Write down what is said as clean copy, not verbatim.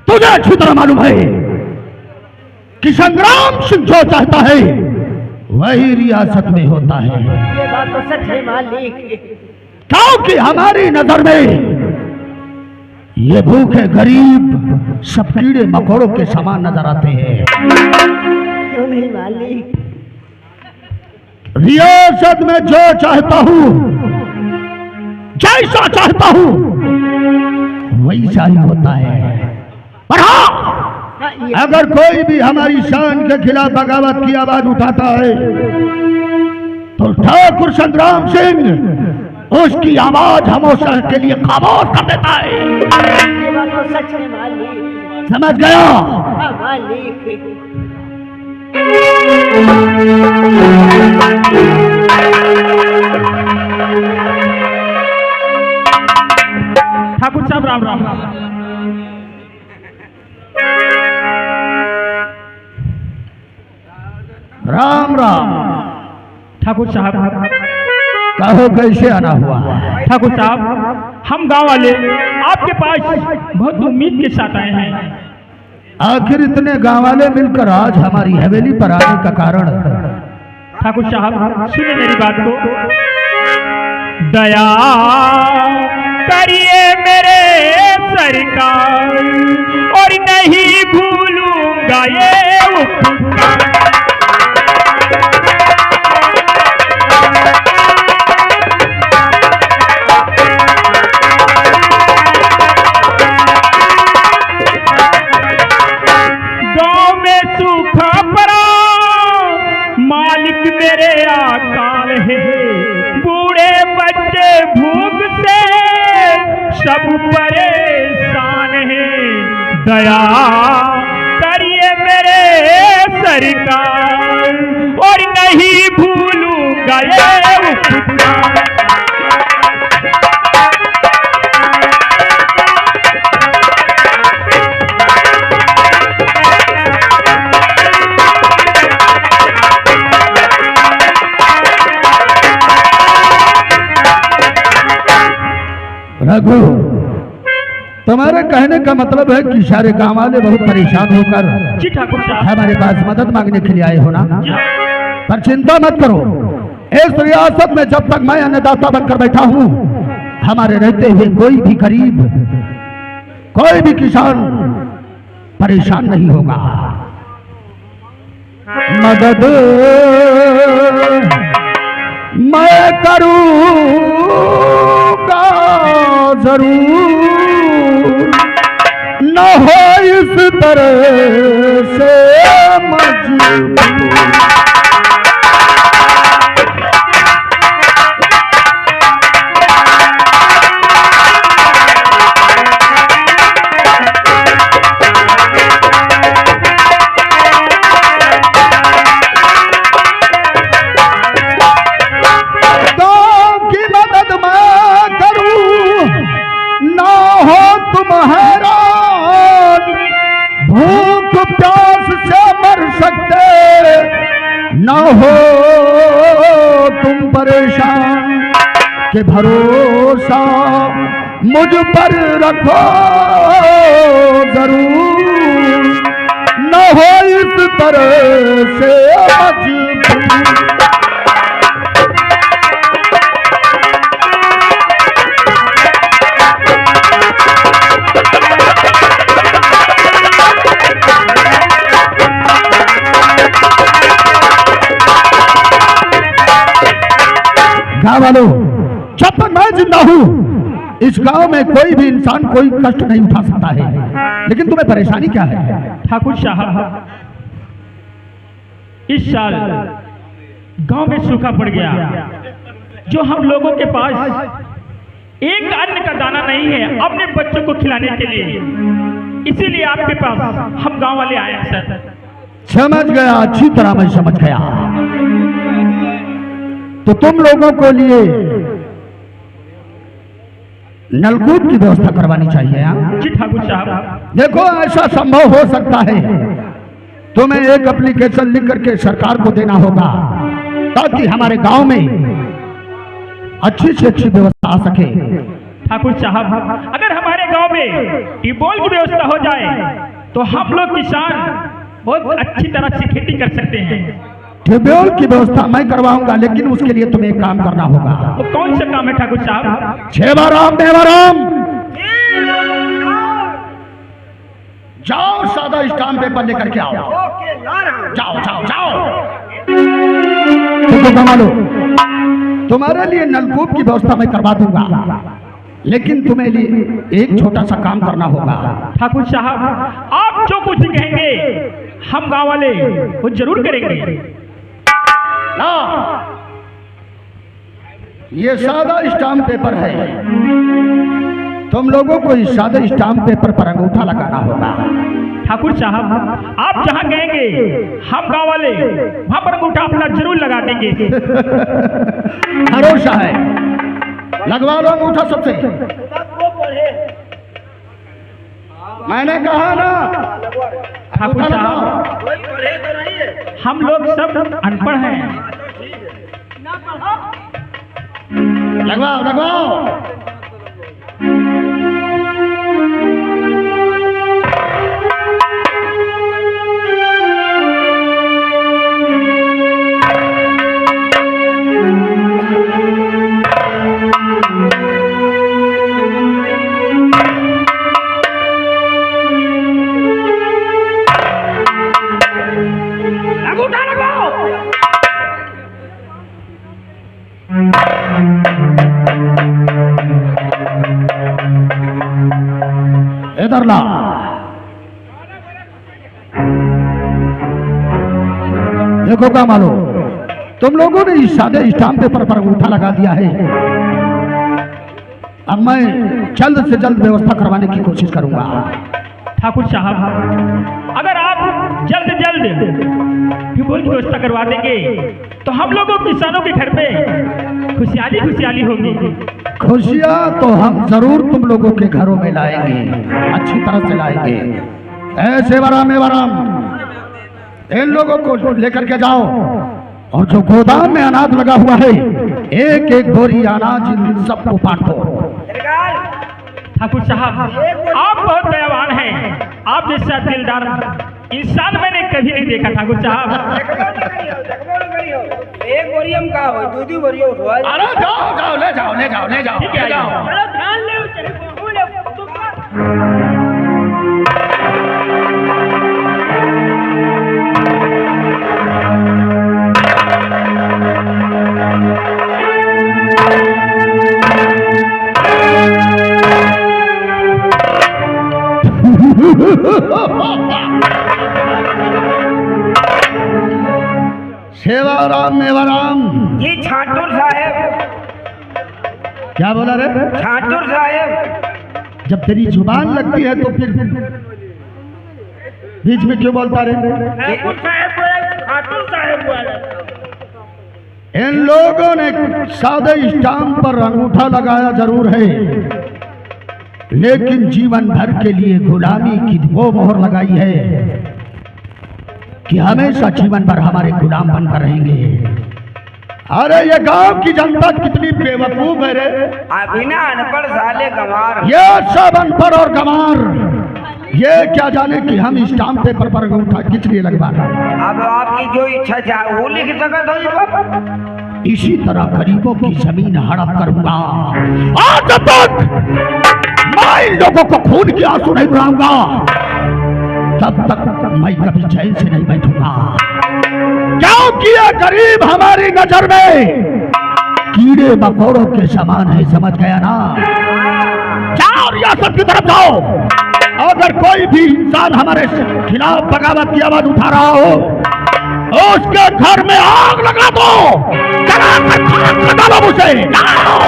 तुझे अच्छी तरह मालूम है कि संग्राम सिंह जो चाहता है वही रियासत में होता है। ये बात तो सच है मालिक। क्योंकि हमारी नजर में ये भूखे गरीब सब कीड़े मकोड़ों के समान नजर आते हैं। क्यों नहीं मालिक? रियासत में जो चाहता हूं, जैसा चाहता हूं वैसा ही होता है। पर हाँ, अगर कोई भी हमारी शान के खिलाफ बगावत की आवाज उठाता है तो ठाकुर संग्राम सिंह उसकी आवाज हमेशा के लिए खामोश कर देता है। ये बात तो सच है मालिक। समझ गया? हाँ मालिक। ठाकुर साहब राम राम। राम राम। ठाकुर साहब कहो कैसे आना हुआ? ठाकुर साहब, हम गांव वाले आपके पास बहुत उम्मीद के साथ आए हैं। आखिर इतने गांव वाले मिलकर आज हमारी हवेली पर आने का कारण? ठाकुर साहब सुने मेरी बात को। दया करिए मेरे सरकार और नहीं भूलूंगा ये उपकार। मेरे अकाल है, बूढ़े बच्चे भूख से सब परेशान हैं। दया करिए मेरे सरकार और नहीं भूलूंगा ये उपकार। रघु, तुम्हारे कहने का मतलब है कि सारे गांव वाले बहुत परेशान होकर जी ठाकुर साहब हमारे पास मदद मांगने के लिए आए हो ना? पर चिंता मत करो, इस रियासत में जब तक मैं अन्नदाता बनकर बैठा हूं, हमारे रहते हुए कोई भी गरीब, कोई भी किसान परेशान नहीं होगा। मदद मैं करूंगा जरूर, न हो इस तरह से मजबूर। न हो तुम परेशान के भरोसा मुझ पर रखो जरूर, न हो इस तरह से मजबूर। गाँव वालों, जब तक मैं जिंदा हूँ इस गांव में कोई भी इंसान कोई कष्ट नहीं उठा सकता है। लेकिन तुम्हें परेशानी क्या है? ठाकुर साहब, इस साल गांव में सूखा पड़ गया, जो हम लोगों के पास एक अन्न का दाना नहीं है अपने बच्चों को खिलाने के लिए। इसीलिए आपके पास हम गांव वाले आए हैं सर। समझ गया, अच्छी तरह मैं समझ गया। तो तुम लोगों को लिए नलकूप की व्यवस्था करवानी चाहिए। हाँ जी ठाकुर साहब। देखो, ऐसा संभव हो सकता है, तुम्हें एक एप्लीकेशन लिख करके सरकार को देना होगा ताकि हमारे गांव में अच्छी से अच्छी व्यवस्था आ सके। ठाकुर साहब, अगर हमारे गांव में ट्यूबवेल की व्यवस्था हो जाए तो हम लोग किसान बहुत अच्छी तरह से खेती कर सकते हैं। ट्यूबवेल की व्यवस्था मैं करवाऊंगा, लेकिन उसके लिए तुम्हें एक काम करना होगा। तो कौन सा काम है ठाकुर साहब? छेवाराम देवाराम, जाओ सादा स्टाम्प पेपर लेकर के आओ। जाओ जाओ जाओ। तो कमा लो, तुम्हारे लिए नलकूप की व्यवस्था मैं करवा दूंगा, लेकिन तुम्हें लिए एक छोटा सा काम करना होगा। ठाकुर साहब, आप जो कुछ कहेंगे हम गांव वाले वो जरूर करेंगे। ना, ये सादा स्टाम्प पेपर है, तुम लोगों को इस सादे स्टाम्प पेपर पर अंगूठा लगाना होगा। ठाकुर साहब, आप जहां कहेंगे हम गांव वाले वहां पर अंगूठा अपना जरूर लगा देंगे। भरोसा है, लगवा लो अंगूठा सबसे। मैंने कहा ना। ठाकुर साहब, हम लोग सब अनपढ़ हैं। लगवाओ लगवाओ। इधर ला। देखो क्या मानो, तुम लोगों ने इस सादे स्टाम्प पेपर पर अंगूठा लगा दिया है। अब मैं जल्द से जल्द व्यवस्था करवाने की कोशिश करूंगा। ठाकुर साहब, अगर आप जल्द ट्यूबवेल की व्यवस्था करवा देंगे तो हम लोगों किसानों के घर पे खुशहाली खुशहाली होगी। खुशियाँ तो हम जरूर तुम लोगों के घरों में लाएंगे, अच्छी तरह से लाएंगे। ऐसे वराम इन लोगों को लेकर के जाओ, और जो गोदाम में अनाज लगा हुआ है एक एक बोरी अनाज इन सबको बांटो। ठाकुर साहब, आप बहुत दयावान हैं। आप जैसा दिलदार इंसान मैंने कभी नहीं देखा। ठाकुर साहब, एक बोरी हम का हो, दूधी बोरी उठवा। अरे जाओ जाओ, ले जाओ ले जाओ ले जाओ ठीक है, ले जाओ। ध्यान ले सेवाराम मेवाराम। जी छाटूर साहब। क्या बोला रे? छाटूर साहब। जब तेरी जुबान लगती है तो फिर बीच में क्यों बोलता रे? ठाकुर साहब, छाटूर साहब बोला। इन लोगों ने सादे स्टाम्प पर अंगूठा लगाया जरूर है, लेकिन जीवन भर के लिए गुलामी की वो मोहर लगाई है कि हमेशा जीवन भर हमारे गुलाम बनकर रहेंगे। अरे ये गांव की जनता कितनी बेवकूफ है रे। अभी ना अनपढ़ साले गंवार। ये सब अनपढ़ और गंवार, ये क्या जाने कि हम स्टाम्प पेपर पर अंगूठा किस लिए लगवा रहे हैं। अब आपकी जो इच्छा चाहे वो लिख सकत हो। इसी तरह गरीबों की जमीन हड़प करूंगा। आज तक मैं इन लोगों को खून के आंसू नहीं बहाऊंगा, तब तक मैं कभी चैन से नहीं बैठूंगा, क्योंकि ये गरीब हमारी नजर में कीड़े मकोड़ों के समान है। समझ गया ना? जाओ रियासत की तरफ जाओ, अगर कोई भी इंसान हमारे खिलाफ बगावत की आवाज उठा रहा हो उसके घर में आग लगा दो, जला कर खाक कर डालो उसे। जाओ।